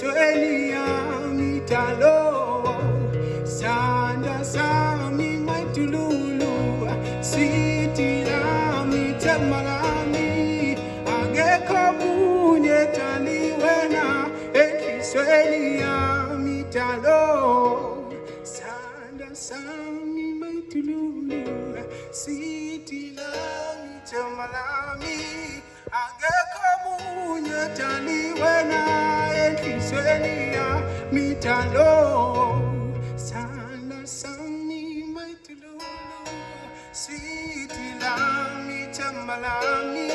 enhlizweni yami talo sanda sami maitululu sithi lami themba lami akekho munye tani wena enhlizweni yami talo sanda sami maitululu sithi lami themba lami akekho munye tani wena enhlizweni yami talo sanda sami maitululu sithi lami themba lami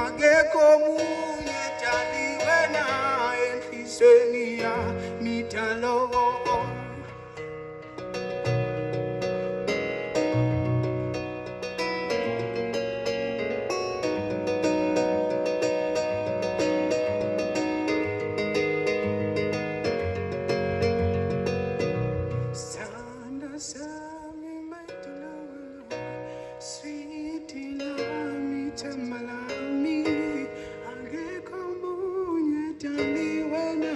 akekho munye tani wena enhlizweni yami talo Sami maitululu, sweetie lami tamalami, akekho munye tani wena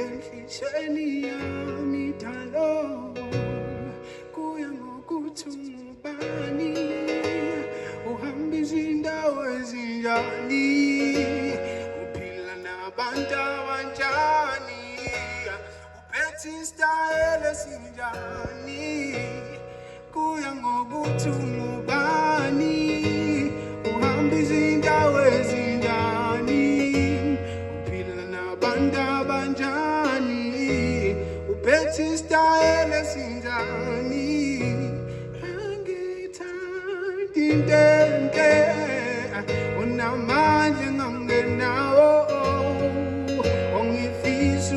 enhlizweni yami talo. Kuya ngokuthi ungubani, uhamba izindawo ezinjani, uphila nabantu abanjani, uphethe isitayela esinjani. Kuya ngokuthi ungubani, uhamba izindawo ezinjani, uphila nabantu abanjani, uphethe isitayela esinjani. Angithandi intente unamandla engangenawo, ongifisa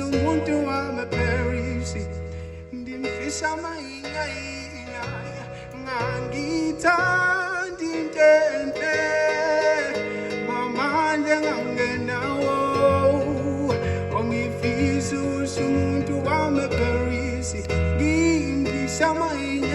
umuntu wamaParis, ndimfisa amahinya ngangithandi intente mamandla engangenawo, ongifisa umuntu wamaParis, ngimfisa amahinya